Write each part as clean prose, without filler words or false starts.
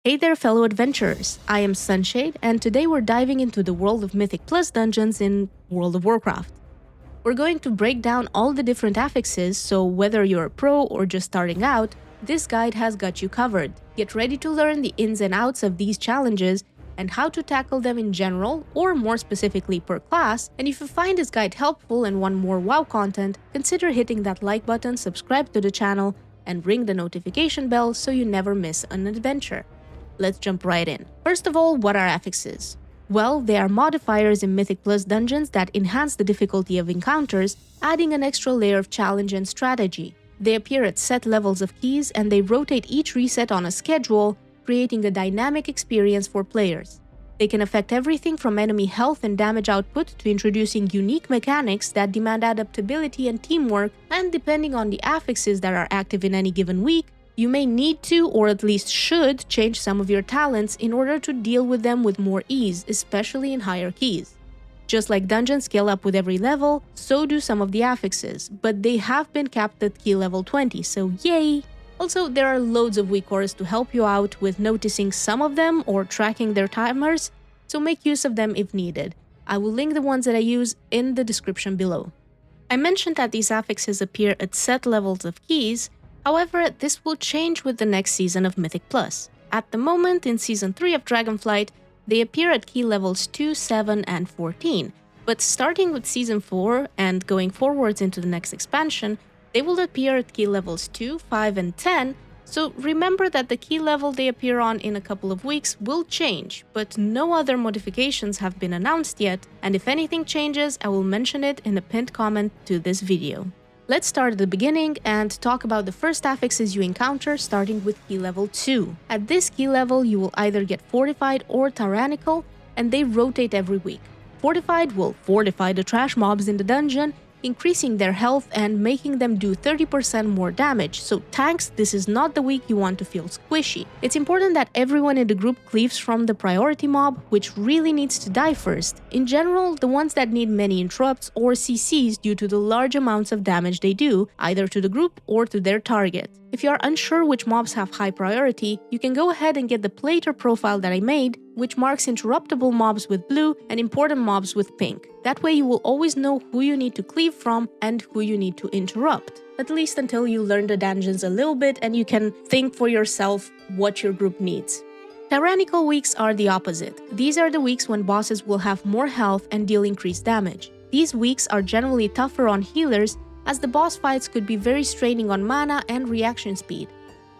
Hey there fellow adventurers, I am Sunshade and today we're diving into the world of Mythic Plus dungeons in World of Warcraft. We're going to break down all the different affixes, so whether you're a pro or just starting out, this guide has got you covered. Get ready to learn the ins and outs of these challenges and how to tackle them in general or more specifically per class, and if you find this guide helpful and want more WoW content, consider hitting that like button, subscribe to the channel, and ring the notification bell so you never miss an adventure. Let's jump right in. First of all, what are affixes? Well, they are modifiers in Mythic Plus dungeons that enhance the difficulty of encounters, adding an extra layer of challenge and strategy. They appear at set levels of keys and they rotate each reset on a schedule, creating a dynamic experience for players. They can affect everything from enemy health and damage output to introducing unique mechanics that demand adaptability and teamwork, and depending on the affixes that are active in any given week, you may need to, or at least should, change some of your talents in order to deal with them with more ease, especially in higher keys. Just like dungeons scale up with every level, so do some of the affixes, but they have been capped at key level 20, so yay! Also, there are loads of Weakauras to help you out with noticing some of them or tracking their timers, so make use of them if needed. I will link the ones that I use in the description below. I mentioned that these affixes appear at set levels of keys. However, this will change with the next season of Mythic Plus. At the moment, in Season 3 of Dragonflight, they appear at key levels 2, 7, and 14, but starting with Season 4 and going forwards into the next expansion, they will appear at key levels 2, 5, and 10, so remember that the key level they appear on in a couple of weeks will change, but no other modifications have been announced yet, and if anything changes, I will mention it in a pinned comment to this video. Let's start at the beginning and talk about the first affixes you encounter, starting with key level 2. At this key level, you will either get Fortified or Tyrannical, and they rotate every week. Fortified will fortify the trash mobs in the dungeon, increasing their health and making them do 30% more damage, so tanks, this is not the week you want to feel squishy. It's important that everyone in the group cleaves from the priority mob, which really needs to die first. In general, the ones that need many interrupts or CCs due to the large amounts of damage they do, either to the group or to their target. If you are unsure which mobs have high priority, you can go ahead and get the plater profile that I made, which marks interruptible mobs with blue and important mobs with pink. That way you will always know who you need to cleave from and who you need to interrupt, at least until you learn the dungeons a little bit and you can think for yourself what your group needs. Tyrannical weeks are the opposite. These are the weeks when bosses will have more health and deal increased damage. These weeks are generally tougher on healers, as the boss fights could be very straining on mana and reaction speed.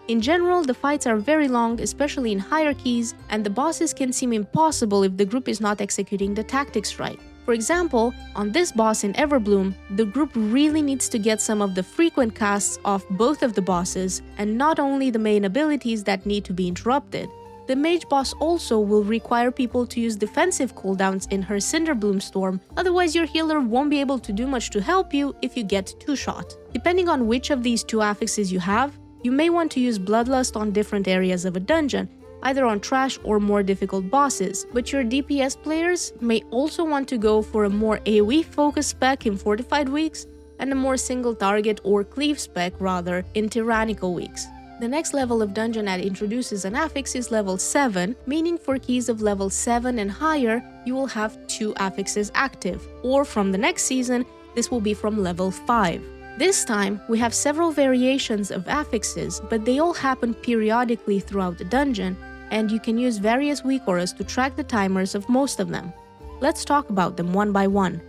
In general, the fights are very long, especially in higher keys, and the bosses can seem impossible if the group is not executing the tactics right. For example, on this boss in Everbloom, the group really needs to get some of the frequent casts off both of the bosses, and not only the main abilities that need to be interrupted. The mage boss also will require people to use defensive cooldowns in her Cinderbloom Storm, otherwise your healer won't be able to do much to help you if you get two-shot. Depending on which of these two affixes you have, you may want to use Bloodlust on different areas of a dungeon, either on trash or more difficult bosses, but your DPS players may also want to go for a more AoE-focused spec in Fortified weeks, and a more single-target or cleave spec rather in Tyrannical weeks. The next level of dungeon that introduces an affix is level 7, meaning for keys of level 7 and higher, you will have 2 affixes active, or from the next season, this will be from level 5. This time, we have several variations of affixes, but they all happen periodically throughout the dungeon, and you can use various Weakauras to track the timers of most of them. Let's talk about them one by one.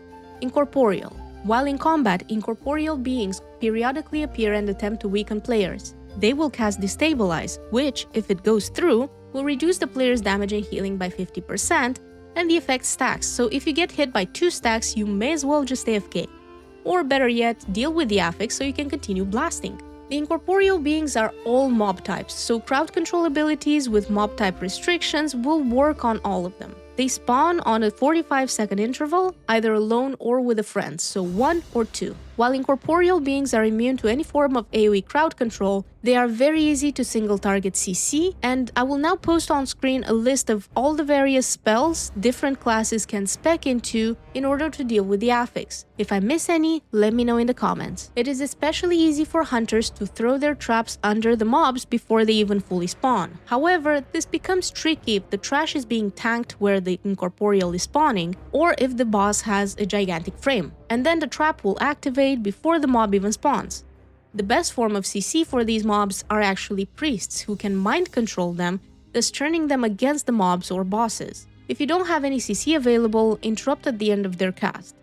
Incorporeal. While in combat, incorporeal beings periodically appear and attempt to weaken players. They will cast Destabilize, which, if it goes through, will reduce the player's damage and healing by 50%, and the effect stacks, so if you get hit by 2 stacks, you may as well just AFK. Or better yet, deal with the affix so you can continue blasting. The incorporeal beings are all mob types, so crowd control abilities with mob type restrictions will work on all of them. They spawn on a 45-second interval, either alone or with a friend, so 1 or 2. While incorporeal beings are immune to any form of AoE crowd control, they are very easy to single-target CC, and I will now post on screen a list of all the various spells different classes can spec into in order to deal with the affix. If I miss any, let me know in the comments. It is especially easy for hunters to throw their traps under the mobs before they even fully spawn. However, this becomes tricky if the trash is being tanked where the incorporeal is spawning, or if the boss has a gigantic frame, and then the trap will activate before the mob even spawns. The best form of CC for these mobs are actually priests who can mind control them, thus turning them against the mobs or bosses. If you don't have any CC available, interrupt at the end of their cast.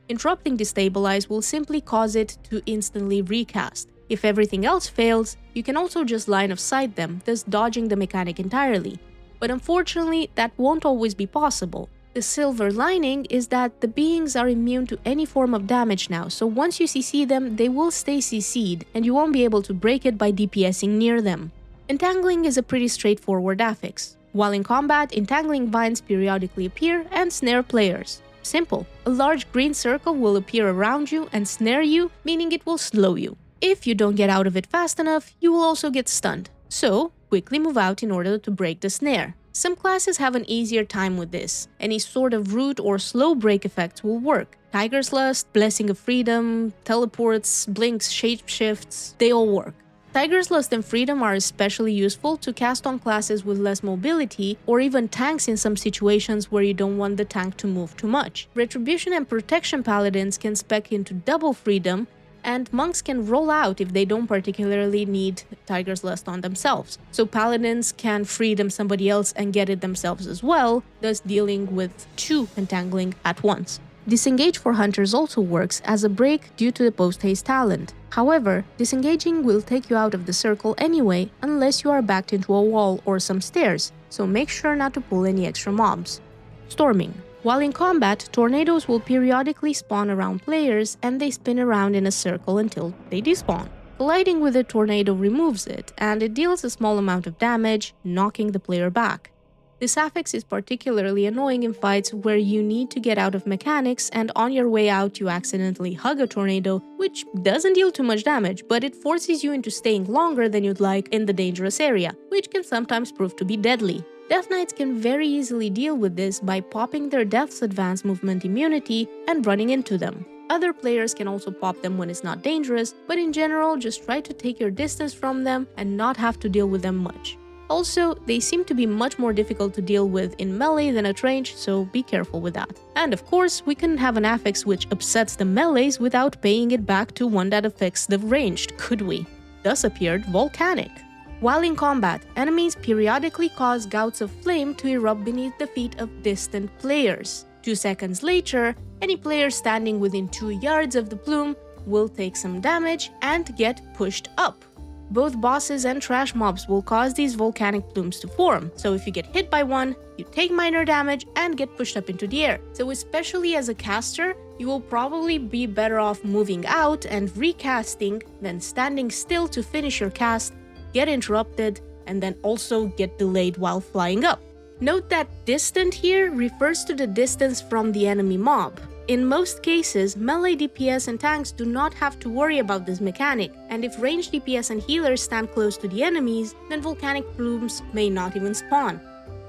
Interrupting Destabilize will simply cause it to instantly recast. If everything else fails, you can also just line of sight them, thus dodging the mechanic entirely. But unfortunately, that won't always be possible. The silver lining is that the beings are immune to any form of damage now, so once you CC them, they will stay CC'd and you won't be able to break it by DPSing near them. Entangling is a pretty straightforward affix. While in combat, entangling vines periodically appear and snare players. Simple. A large green circle will appear around you and snare you, meaning it will slow you. If you don't get out of it fast enough, you will also get stunned. So, quickly move out in order to break the snare. Some classes have an easier time with this. Any sort of root or slow break effects will work. Tiger's Lust, Blessing of Freedom, Teleports, Blinks, Shapeshifts, they all work. Tiger's Lust and Freedom are especially useful to cast on classes with less mobility or even tanks in some situations where you don't want the tank to move too much. Retribution and Protection Paladins can spec into double Freedom, and monks can roll out if they don't particularly need Tiger's Lust on themselves. So paladins can freedom somebody else and get it themselves as well, thus dealing with 2 entangling at once. Disengage for hunters also works as a break due to the post-haste talent. However, disengaging will take you out of the circle anyway unless you are backed into a wall or some stairs, so make sure not to pull any extra mobs. Storming. While in combat, tornadoes will periodically spawn around players and they spin around in a circle until they despawn. Colliding with a tornado removes it, and it deals a small amount of damage, knocking the player back. This affix is particularly annoying in fights where you need to get out of mechanics and on your way out you accidentally hug a tornado, which doesn't deal too much damage, but it forces you into staying longer than you'd like in the dangerous area, which can sometimes prove to be deadly. Death Knights can very easily deal with this by popping their Death's Advance movement immunity and running into them. Other players can also pop them when it's not dangerous, but in general just try to take your distance from them and not have to deal with them much. Also, they seem to be much more difficult to deal with in melee than at range, so be careful with that. And of course, we couldn't have an affix which upsets the melees without paying it back to one that affects the ranged, could we? Thus appeared Volcanic. While in combat, enemies periodically cause gouts of flame to erupt beneath the feet of distant players. 2 seconds later, any player standing within 2 yards of the plume will take some damage and get pushed up. Both bosses and trash mobs will cause these volcanic plumes to form, so if you get hit by one, you take minor damage and get pushed up into the air. So especially as a caster, you will probably be better off moving out and recasting than standing still to finish your cast, get interrupted, and then also get delayed while flying up. Note that distant here refers to the distance from the enemy mob. In most cases, melee DPS and tanks do not have to worry about this mechanic, and if ranged DPS and healers stand close to the enemies, then volcanic plumes may not even spawn.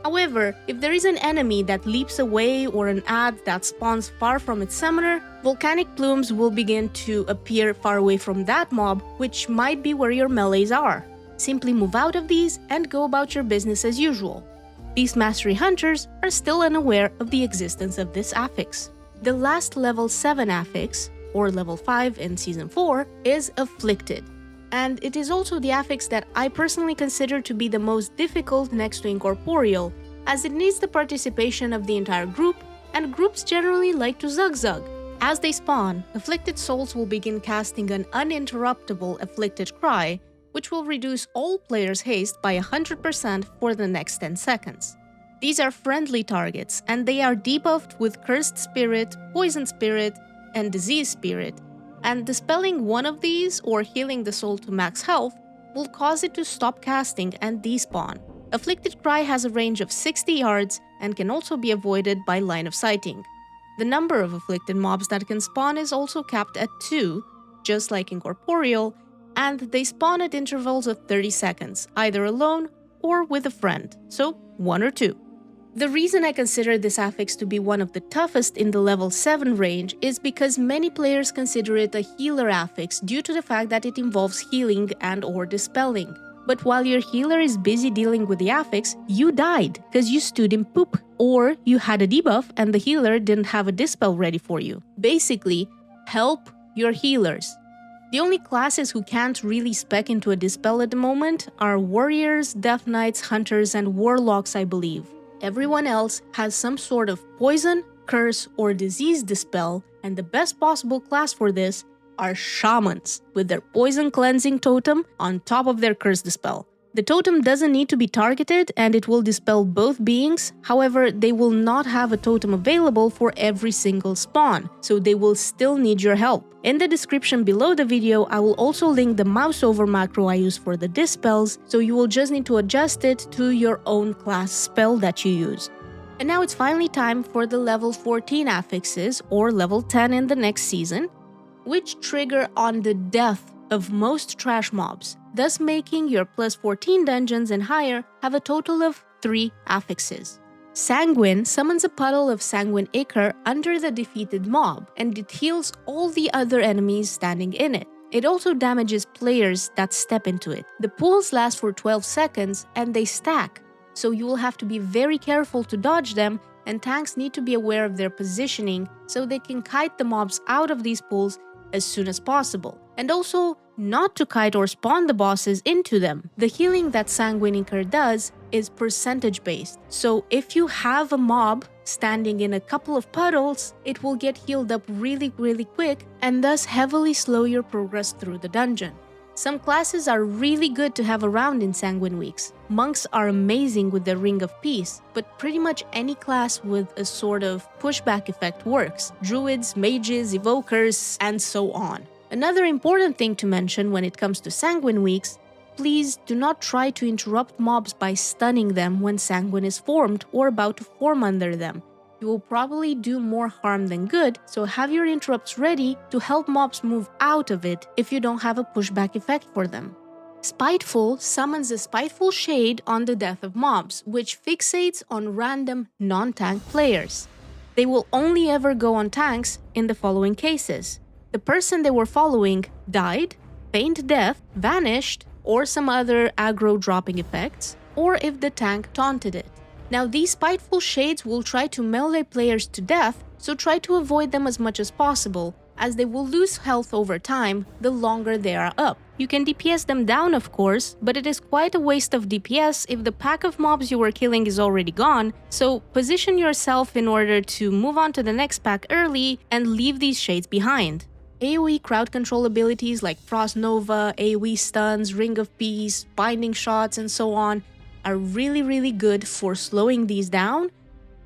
However, if there is an enemy that leaps away or an ad that spawns far from its summoner, volcanic plumes will begin to appear far away from that mob, which might be where your melees are. Simply move out of these and go about your business as usual. Beast Mastery hunters are still unaware of the existence of this affix. The last level 7 affix, or level 5 in Season 4, is Afflicted. And it is also the affix that I personally consider to be the most difficult next to Incorporeal, as it needs the participation of the entire group, and groups generally like to zug-zug. As they spawn, afflicted souls will begin casting an uninterruptible Afflicted Cry, which will reduce all players' haste by 100% for the next 10 seconds. These are friendly targets, and they are debuffed with Cursed Spirit, Poison Spirit, and Disease Spirit, and dispelling one of these or healing the soul to max health will cause it to stop casting and despawn. Afflicted Cry has a range of 60 yards and can also be avoided by line of sighting. The number of afflicted mobs that can spawn is also capped at 2, just like Incorporeal, and they spawn at intervals of 30 seconds, either alone or with a friend, so 1 or 2. The reason I consider this affix to be one of the toughest in the level 7 range is because many players consider it a healer affix due to the fact that it involves healing and/or dispelling. But while your healer is busy dealing with the affix, you died because you stood in poop, or you had a debuff and the healer didn't have a dispel ready for you. Basically, help your healers. The only classes who can't really spec into a dispel at the moment are warriors, death knights, hunters, and warlocks, I believe. Everyone else has some sort of poison, curse, or disease dispel, and the best possible class for this are shamans, with their poison cleansing totem on top of their curse dispel. The totem doesn't need to be targeted and it will dispel both beings, however, they will not have a totem available for every single spawn, so they will still need your help. In the description below the video, I will also link the Mouseover macro I use for the dispels, so you will just need to adjust it to your own class spell that you use. And now it's finally time for the level 14 affixes, or level 10 in the next season, which trigger on the death of most trash mobs, thus making your plus 14 dungeons and higher have a total of 3 affixes. Sanguine summons a puddle of Sanguine ichor under the defeated mob, and it heals all the other enemies standing in it. It also damages players that step into it. The pools last for 12 seconds and they stack, so you will have to be very careful to dodge them, and tanks need to be aware of their positioning so they can kite the mobs out of these pools as soon as possible, and also not to kite or spawn the bosses into them. The healing that Sanguine ichor does is percentage based, so if you have a mob standing in a couple of puddles, it will get healed up really quick and thus heavily slow your progress through the dungeon. Some classes are really good to have around in Sanguine weeks. Monks are amazing with the Ring of Peace, but pretty much any class with a sort of pushback effect works. Druids, mages, evokers, and so on. Another important thing to mention when it comes to Sanguine weeks, please do not try to interrupt mobs by stunning them when Sanguine is formed or about to form under them. You will probably do more harm than good, so have your interrupts ready to help mobs move out of it if you don't have a pushback effect for them. Spiteful summons a Spiteful Shade on the death of mobs, which fixates on random non-tank players. They will only ever go on tanks in the following cases: the person they were following died, feigned death, vanished, or some other aggro dropping effects, or if the tank taunted it. Now, these Spiteful Shades will try to melee players to death, so try to avoid them as much as possible, as they will lose health over time the longer they are up. You can DPS them down, of course, but it is quite a waste of DPS if the pack of mobs you were killing is already gone, so position yourself in order to move on to the next pack early and leave these shades behind. AoE crowd control abilities like Frost Nova, AoE stuns, Ring of Peace, binding shots, and so on are really good for slowing these down,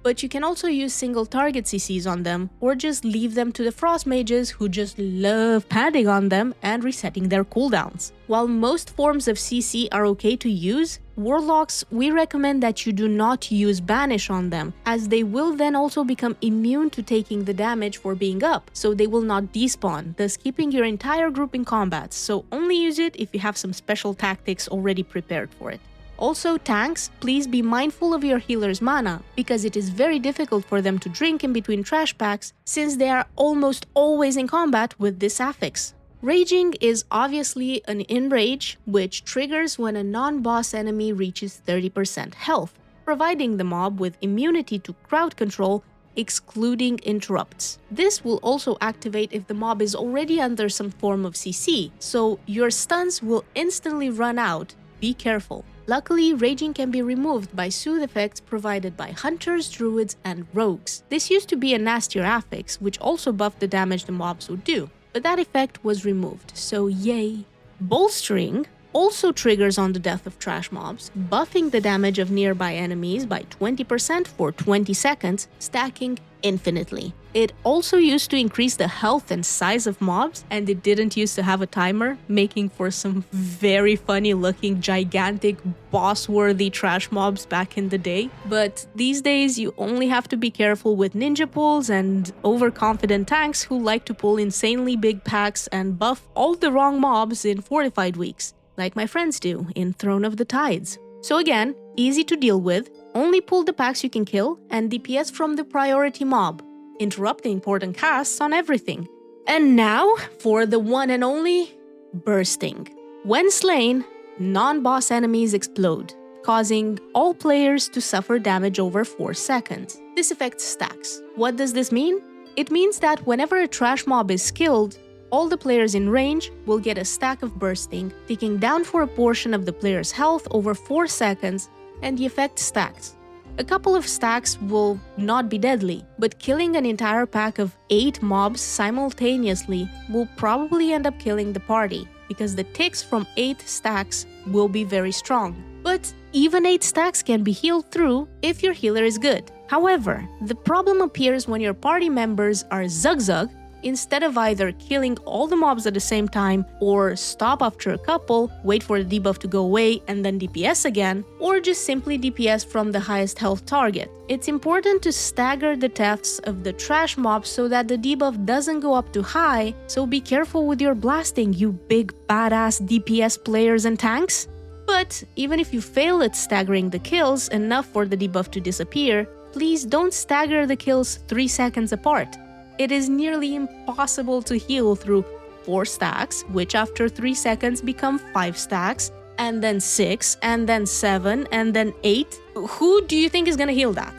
but you can also use single target CCs on them, or just leave them to the Frost Mages who just love padding on them and resetting their cooldowns. While most forms of CC are okay to use, Warlocks, we recommend that you do not use Banish on them, as they will then also become immune to taking the damage for being up, so they will not despawn, thus keeping your entire group in combat, so only use it if you have some special tactics already prepared for it. Also, tanks, please be mindful of your healer's mana, because it is very difficult for them to drink in between trash packs, since they are almost always in combat with this affix. Raging is obviously an enrage, which triggers when a non-boss enemy reaches 30% health, providing the mob with immunity to crowd control, excluding interrupts. This will also activate if the mob is already under some form of CC, so your stuns will instantly run out. Be careful. Luckily, Raging can be removed by soothe effects provided by Hunters, Druids, and Rogues. This used to be a nastier affix, which also buffed the damage the mobs would do, but that effect was removed, so yay. Bolstering also triggers on the death of trash mobs, buffing the damage of nearby enemies by 20% for 20 seconds, stacking infinitely. It also used to increase the health and size of mobs, and it didn't used to have a timer, making for some very funny looking gigantic boss-worthy trash mobs back in the day. But these days you only have to be careful with ninja pulls and overconfident tanks who like to pull insanely big packs and buff all the wrong mobs in Fortified weeks, like my friends do in Throne of the Tides. So again, easy to deal with, only pull the packs you can kill and DPS from the priority mob. Interrupt the important casts on everything. And now for the one and only Bursting. When slain, non-boss enemies explode, causing all players to suffer damage over 4 seconds. This affects stacks. What does this mean? It means that whenever a trash mob is killed, all the players in range will get a stack of Bursting, ticking down for a portion of the player's health over 4 seconds, and the effect stacks. A couple of stacks will not be deadly, but killing an entire pack of 8 mobs simultaneously will probably end up killing the party, because the ticks from 8 stacks will be very strong. But even 8 stacks can be healed through if your healer is good. However, the problem appears when your party members are zug-zug, instead of either killing all the mobs at the same time, or stop after a couple, wait for the debuff to go away and then DPS again, or just simply DPS from the highest health target. It's important to stagger the deaths of the trash mobs so that the debuff doesn't go up too high, so be careful with your blasting, you big badass DPS players and tanks. But even if you fail at staggering the kills enough for the debuff to disappear, please don't stagger the kills 3 seconds apart. It is nearly impossible to heal through 4 stacks, which after 3 seconds become 5 stacks, and then 6, and then 7, and then 8. Who do you think is gonna heal that?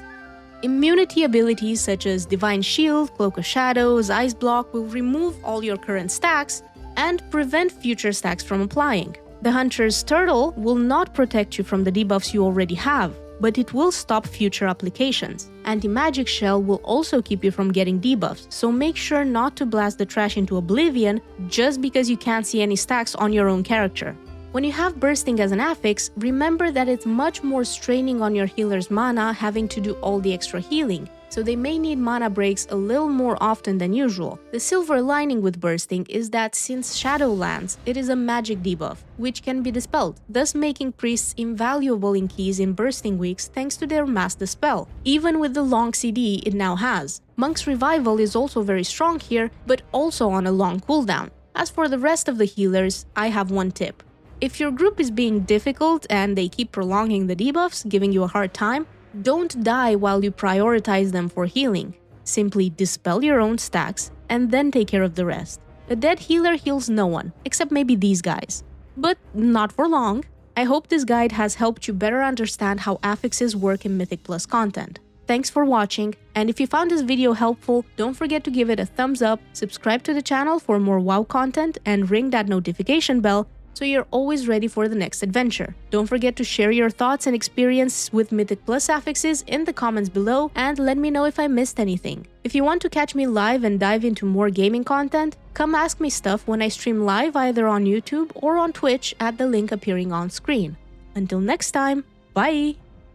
Immunity abilities such as Divine Shield, Cloak of Shadows, Ice Block will remove all your current stacks and prevent future stacks from applying. The Hunter's Turtle will not protect you from the debuffs you already have, but it will stop future applications. Anti-Magic Shell will also keep you from getting debuffs, so make sure not to blast the trash into oblivion just because you can't see any stacks on your own character. When you have Bursting as an affix, remember that it's much more straining on your healer's mana having to do all the extra healing, so they may need mana breaks a little more often than usual. The silver lining with Bursting is that since Shadow lands, it is a magic debuff, which can be dispelled, thus making priests invaluable in keys in Bursting weeks thanks to their mass dispel, even with the long CD it now has. Monk's Revival is also very strong here, but also on a long cooldown. As for the rest of the healers, I have one tip. If your group is being difficult and they keep prolonging the debuffs, giving you a hard time, don't die while you prioritize them for healing. Simply dispel your own stacks and then take care of the rest. A dead healer heals no one, except maybe these guys. But not for long. I hope this guide has helped you better understand how affixes work in Mythic Plus content. Thanks for watching, and if you found this video helpful, don't forget to give it a thumbs up, subscribe to the channel for more WoW content, and ring that notification bell so you're always ready for the next adventure. Don't forget to share your thoughts and experience with Mythic Plus affixes in the comments below and let me know if I missed anything. If you want to catch me live and dive into more gaming content, come ask me stuff when I stream live either on YouTube or on Twitch at the link appearing on screen. Until next time, bye!